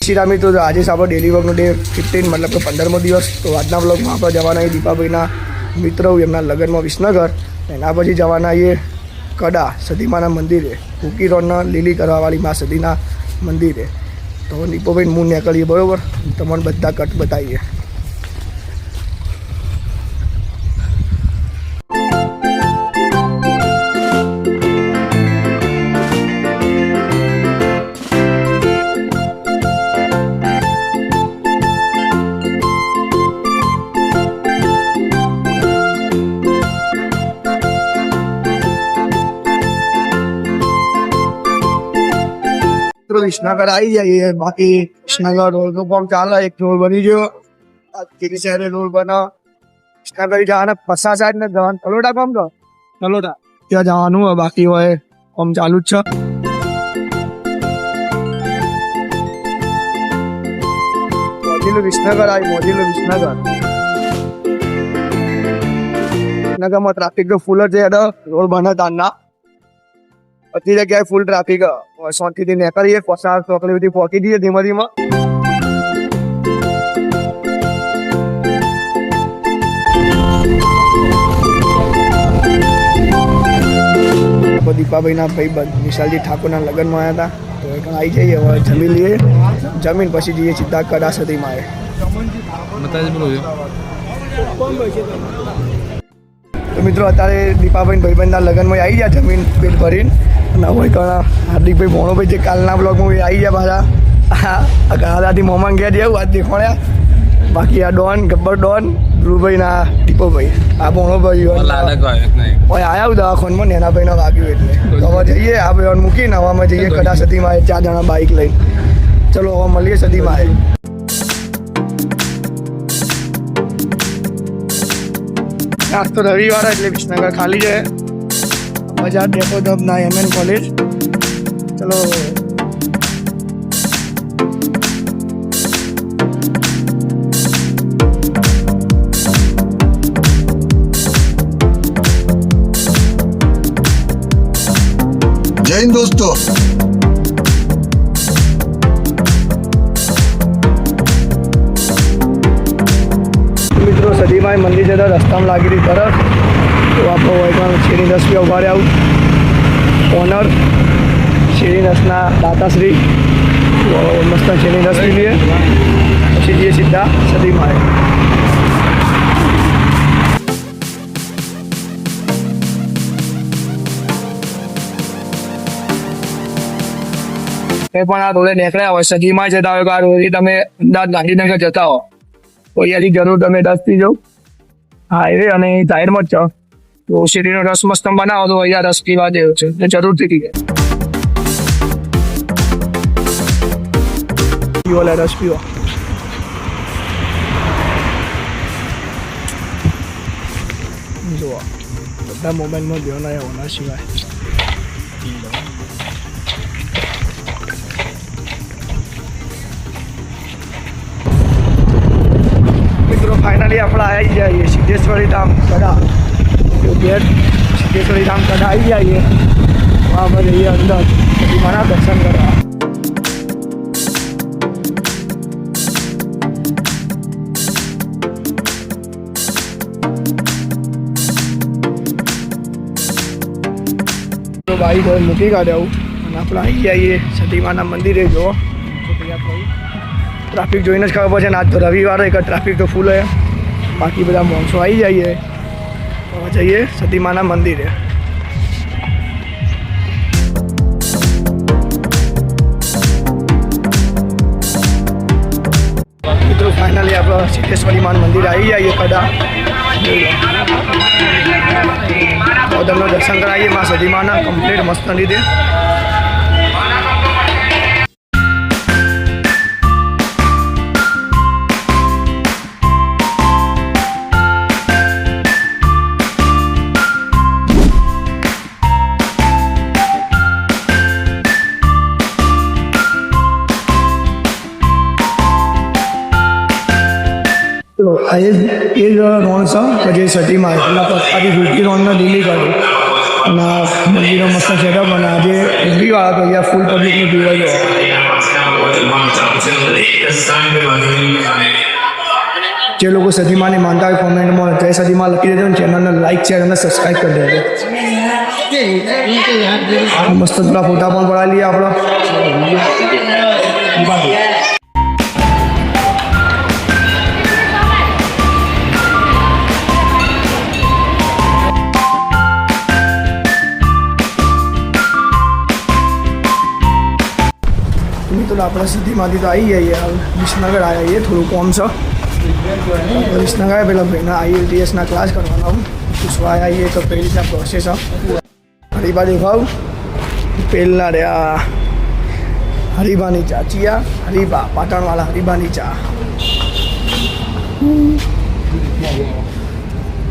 શ્રીરામ મિત્રો, આજે આપણો ડેલી વર્કનો ડે 15 मतलब કે 15મો દિવસ। તો આજના બ્લોગમાં આપણે જવાના દીપાભાઈના મિત્ર એમના લગ્નમાં વિસનગર, એના પછી જવાના કડા સતીમાના મંદિરે, કુકી રોડના લીલી કરવાવાળી મા સતીના મંદિરે। તો દીપાભાઈ મૂળ નીકળીએ, બરાબર? તમને બધા કટ બતાવીએ। વિસનગર આવી જઈએ। બાકી વિસનગર રોડ નું કામ ચાલે, એક રોડ બની ગયો, કેરી શહેરે રોડ બના। વિસનગર જવાના પસા સાઈડ ને જવાનું તલોટા કામ તો તલોટા ત્યાં જવાનું હોય, બાકી હોય કામ ચાલુ જ છે। મોજીલું વિસનગર આવી, મોજીલું વિસનગર। વિસનગરમાં ટ્રાફિક તો ફૂલ જ છે, રોડ બને તારના બધી જગ્યાએ ફૂલ ટ્રાફિક। શાંતિથી નીકળીએ, 50 ચોકડી બધી પહોંચી દઈએ ધીમે ધીમે। દીપાભાઈના ભાઈ વિશાલજી ઠાકોરના લગ્નમાં આવ્યા હતા, તો એ આવી જઈએ, હવે જમી લઈએ, જમીન પછી જઈએ સીધા કડા સતીમાં। તો મિત્રો, અત્યારે દીપાભાઈ ભાઈબંધના લગ્નમાં આવી ગયા, જમીન પેટ ભરીને। અને હવે ઘણા હાર્દિકભાઈ ભોણોભાઈ જે કાલના બ્લોગમાં આવી ગયા પાછા, ઘણાથી મોમાં ગયા જેવું વાત દેખાડ્યા। બાકી આ ડોન ગબ્બર ડોન ધ્રુવભાઈ ના દીપોભાઈ, આ ભોણોભાઈ આવ્યા દવાખાનમાં નેનાભાઈ વાગ્યું, એટલે તો હવે જઈએ આ ભાઈ મૂકીને હવામાં જઈએ કડા સતીમાં, 4 જણા બાઇક લઈને। ચલો હવે મળીએ સતીમાં। આજ તો રવિવાર એટલે વિસનગર ખાલી છે, બજાર ડેપો ધબના MN કોલેજ। ચલો જય હિન્દ દોસ્તો। મિત્રો, સદીમાં મંદિર જતા રસ્તામાં લાગી રહી તરફ, તો આપણો હોય શેરી રસ બી ઉભા રહ્યા ઓનર શેરી રસના દાતાશ્રી, મસ્ત શેરી રસ પી લઈએ, પછી જઈએ સીધા સદીમાં। એ પણ આ રોડે નીકળ્યા હોય, સદીમાં જતા હોય, આ રોડે તમે અમદાવાદ ગાંધીનગર જતા હો તો અહીંયાથી જરૂર તમે રસ પી જાઓ, હાઈવે અને સાઈડમાં જ છો। તો શેરીનો રસ મસ્ત બનાવો તો અહીંયા રસ પીવા જેવો છે, એટલે જરૂરથી પીએ, રસ પીવો। જુઓ બધા મોબાઈલમાં ધ્યાન આવ્યા હોના સિવાય। ફાઇનલી આપણે આવી જઈએ સિદ્ધેશ્વરી ધામ કડા, ગેટ સિદ્ધેશ્વરી ધામ કડા આવી જઈએ, આપણે જઈએ અંદર સતીમાના દર્શન કરવા। તો બાઈક હોય મૂકી કાઢ્યા અને આપણે આવી જઈએ સતીમાના મંદિરે। જો ટ્રાફિક જોઈને જ ખબર પડશે ને, આજ તો રવિવાર એક ટ્રાફિક તો ફૂલ હોય, બાકી બધા માણસો આવી જઈએ, તો જઈએ સતીમાના મંદિરે। મિત્રો, ફાઇનલી આપણે સિદ્ધેશ્વરી માન મંદિર આવી જઈએ કડા, તો તમને દર્શન કરાવીએ મા સતીમાના કમ્પ્લીટ મસ્ત રીતે। તો આ એ જ રોણ છે કે જે સતીમાં એટલા પથારી રૂટી રોણને લીલી કાઢી, અને મંદિરનો મસ્ત સેટઅપ, અને આજે રવિવાર તો અહીંયા ફૂલ પબ્લિકની ભીડ હોય। જે લોકો સદીમાને માનતા હોય કોમેન્ટમાં જય સદીમાં લખી દેજો અને ચેનલને લાઈક શેર અને સબસ્ક્રાઈબ કરી દેજો. મસ્ત પેલા ફોટા પણ પડાવી લઈએ આપણે. તો આપણે સિટીમાંથી તો આવી જઈએ વિસનગર આવ્યા છીએ, થોડું કોમ છે વિસનગર. પેલા ભાઈના IELTSના ક્લાસ કરવાના પૂછવા આવીએ તો કઈ રીતના પ્રોસેસ હરીબા દેખાવ પેલા રહ્યા હરીબાની ચા ચિયા હરીબા પાટણવાળા હરીબાની ચા.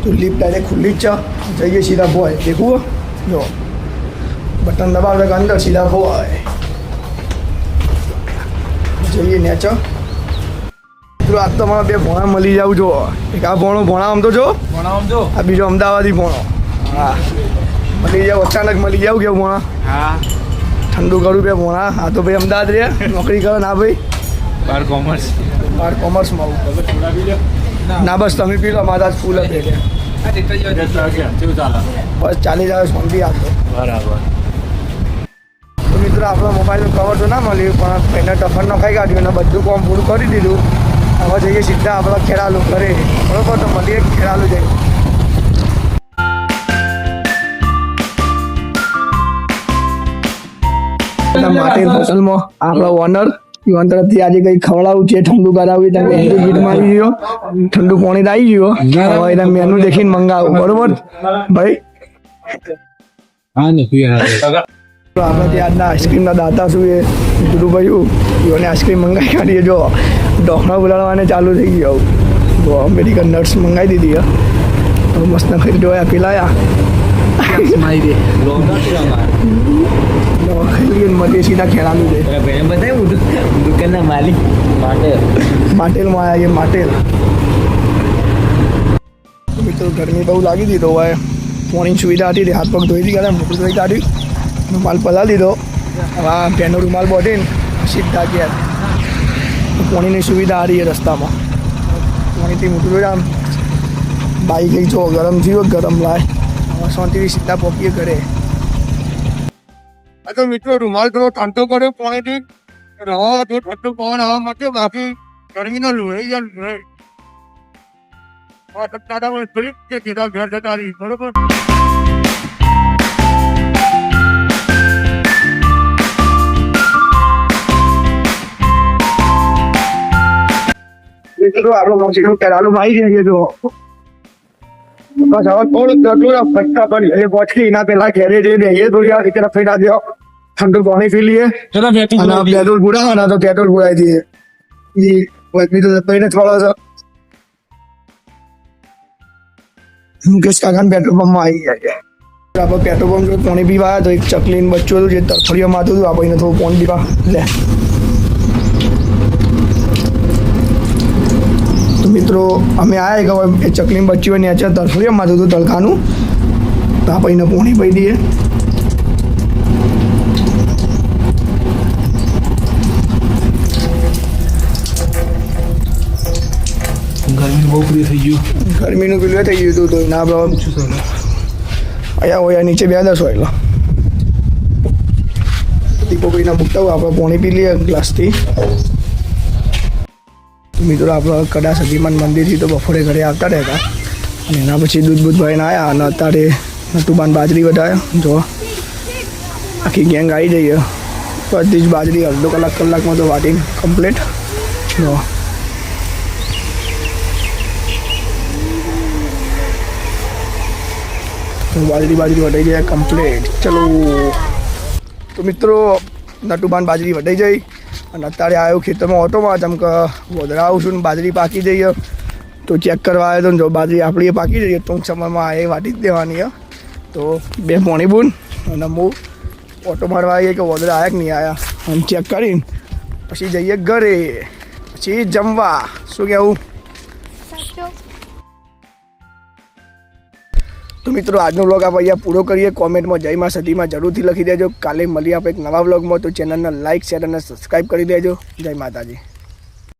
તો લિફ્ટ ડાયરેક્ટ ખુલ્લી જ છે, જઈએ સીધા બોય દેખવું જો બટન દબાવે કે અંદર સીધા બોય જઈએ નેચર. મિત્રો આજ તો મારા બે ભોણા મળી જાવ જો, એક આ ભોણા આમ તો જો આ બીજો અમદાવાદી ભોણો. હા મળી જાવ, અચાનક મળી જાવ કેવું ભોણા. હા ઠંડુ કરું બે ભોણા. આ તો ભાઈ અમદાવાદ રહ્યા નોકરી કરો ના ભાઈ બાર કોમર્સમાં ના બસ તમે પી લો મારા ફૂલ જ દે બસ ચાલી જાય શાંતિ આપતો. બરાબર. તો મિત્રો આપણો મોબાઈલનું કવર તો ના મળ્યું પણ એને ટફન નખાઈ કાઢ્યું અને બધું કામ પૂરું કરી દીધું. હવે જઈએ સીધા આપણા ખેરાલુ ઘરે. બરોબર તો મળીએ ખેરાલુ જઈએ. માટે હોટલમાં આપણા ઓનર યુવાન તરફથી આજે કંઈક ખવડાવું છે, ઠંડુ કરાવ્યું તમે ગીટમાં આવી ગયો, ઠંડુ પાણી આવી ગયો. હવે એના મેનુ દેખીને મંગાવું. બરોબર ભાઈ. આપણે ત્યારના આઈસ્ક્રીમના દાતા શું એ ધીરુભાઈ એને આઈસ્ક્રીમ મંગાવી કાઢીએ. જો ઢોકળા બોલાવવાને ચાલુ થઈ ગયો. જો અમેરિકન નટ્સ મંગાવી દીધી તો મસ્ત ખાઈ જોયા પીલાયા મધ્ય સીધા ખેલાનું છે. દુકાનના માલિક માટેલમાં આવ્યા માટેલ. મિત્રો ગરમી બહુ લાગી દીધો હોય, પાણીની સુવિધા હતી હાથ પગ ધોઈ ગયા, મોટું ધોઈ કાઢ્યું, રૂમાલ પલા દીધો. હવે પેનો રૂમાલ બોટીને સીધા ગયા. પાણીની સુવિધા આ રહી રસ્તામાં. પાણીથી મોટું જોઈ આમ બાઈક ગઈ છો ગરમ થયું ગરમ લાય. હવે શાંતિથી સીધા પોકીએ ઘરે. તો મિત્રો રૂમાલ થોડો ઠંડો કર્યો પાણીથી રવા તો ઠંડો પવન આવવા માટે, બાકી ગરમીનો લોહી જાય. દાદા સીધા ઘર જતા રહી. બરોબર. આપણો સીધું કેરાલું આવી જઈએ. તો બસ હવે થોડું ફટકા પડી એ પહોંચી એના પેલા ઘેરે જઈને એ થોડી આ રીતે ફરી ના દો, ઠંડુ પાણી પી લઈએ અને પેટ્રોલ પુરાવાના તો પેટ્રોલ પુરાવી દઈએ. એ બીજું જઈને થોડો મુકેશ કાકાને પેટ્રોલ પંપમાં આવી જાય. આપણે પેટ્રોલ પંપ જોડે પાણી પીવા તો એક ચકલીને બચ્ચું હતું જે તરફડીઓ મારતું હતું. આપણે થોડું પાણી પીવા લે. તો મિત્રો અમે આવ્યા કે એ ચકલીને બચ્ચી હોય નેચર તરફડીઓ મારતું હતું તડકાનું, તો આપણે એને પાણી પી દઈએ. ગરમી બહુ પ્રિય થઈ ગયું. ગરમીનું પેલું થઈ ગયું હતું તો ના આપણે અહીંયા હોય નીચે બે 10 હોય દીપો ભાઈના મૂકતા હોય આપણે પાણી પી લઈએ ગ્લાસથી. મિત્રો આપણે કડા સદીમાન મંદિરથી તો બપોરે ઘરે આવતા રહેતા અને એના પછી દૂધ ભાઈને આવ્યા અને અત્યારે નટુબાન બાજરી વધાર્યા. જો આખી ગેંગ આવી જઈએ. બધી જ બાજરી અડધો કલાકમાં તો વાટીને કમ્પ્લીટ. જો બાજરી વટાઈ જાય કમ્પ્લીટ. ચલો તો મિત્રો નટુબાન બાજરી વટાઈ જાય અને અત્યારે આવ્યો ખેતરમાં ઓટોમાં જેમ કે વોદરા આવું છું ને બાજરી પાકી જઈએ તો ચેક કરવા આવ્યો તો જો બાજરી આપણી પાકી જઈએ ટૂંક સમયમાં એ વાટી જ દેવાની. તો બે પોણી બૂન અને હું ઓટો મારવા આવીએ કે વોદરા આવ્યા કે નહીં આવ્યા આમ ચેક કરીને પછી જઈએ ઘરે, પછી જમવા. શું કહેવું? તો મિત્રો આજનો વ્લોગ આપણે અહીંયા પૂરો કરીએ. કોમેન્ટમાં જય માં સતીમાં જરૂરથી લખી દેજો. કાલે મળીએ આપણે એક નવા વ્લોગમાં. તો ચેનલને લાઇક શેર અને સબસ્ક્રાઈબ કરી દેજો. જય માતાજી.